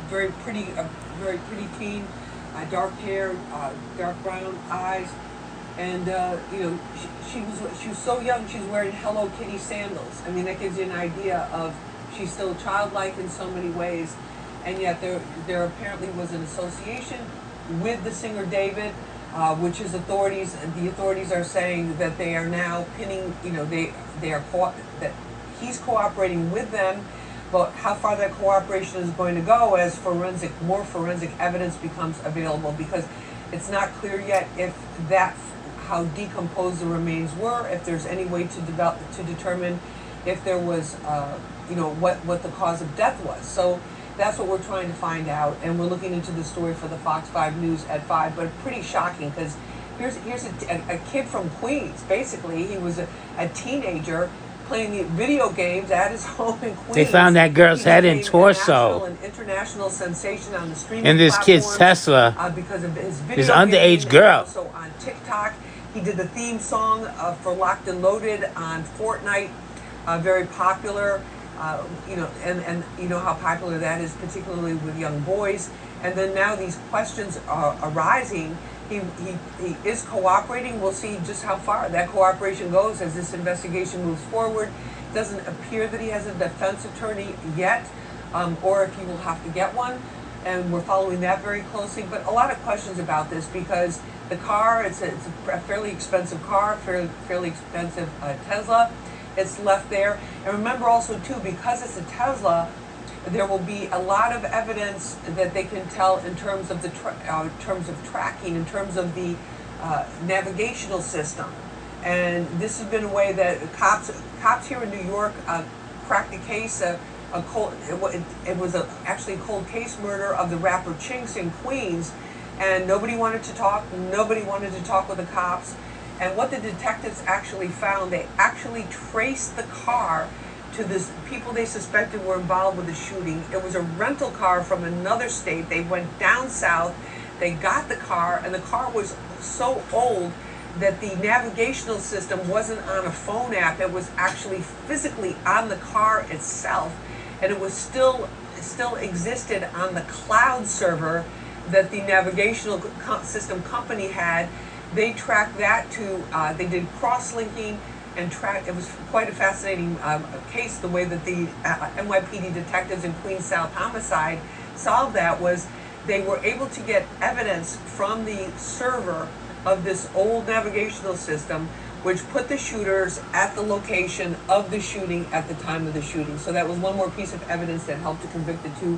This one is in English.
very pretty teen, dark hair, dark brown eyes, and she was so young. She was wearing Hello Kitty sandals. I mean, that gives you an idea of she's still childlike in so many ways, and yet there apparently was an association with the singer David, which is authorities. The authorities are saying that they are now pinning. That he's cooperating with them. But how far that cooperation is going to go as more forensic evidence becomes available, because it's not clear yet how decomposed the remains were, if there's any way to determine if there was, what the cause of death was. So that's what we're trying to find out, and we're looking into the story for the Fox 5 News at 5. But pretty shocking, because here's a kid from Queens. Basically, he was a teenager playing video games at his home in Queens. They found that girl's head and torso. An international sensation on the streaming in this kid's Tesla. Because of his video This underage girl. Also on TikTok, he did the theme song for Locked and Loaded on Fortnite. Very popular. And you know how popular that is, particularly with young boys. And then now these questions are arising. He is cooperating. We'll see just how far that cooperation goes as this investigation moves forward. It doesn't appear that he has a defense attorney yet, or if he will have to get one, and we're following that very closely. But a lot of questions about this, because the car, it's a fairly expensive car, fairly expensive Tesla. It's left there. And remember also too, because it's a Tesla, there will be a lot of evidence that they can tell in terms of tracking, in terms of the navigational system. And this has been a way that cops here in New York cracked a case. It was actually a cold case murder of the rapper Chinx in Queens, and nobody wanted to talk. Nobody wanted to talk with the cops. And what the detectives actually found, they actually traced the car to the people they suspected were involved with the shooting. It was a rental car from another state. They went down south, they got the car, and the car was so old that the navigational system wasn't on a phone app. It was actually physically on the car itself, and it was still existed on the cloud server that the navigational system company had. They tracked that to, they did cross-linking and tracked. It was quite a fascinating case. The way that the NYPD detectives in Queens South Homicide solved that was they were able to get evidence from the server of this old navigational system, which put the shooters at the location of the shooting at the time of the shooting. So that was one more piece of evidence that helped to convict the two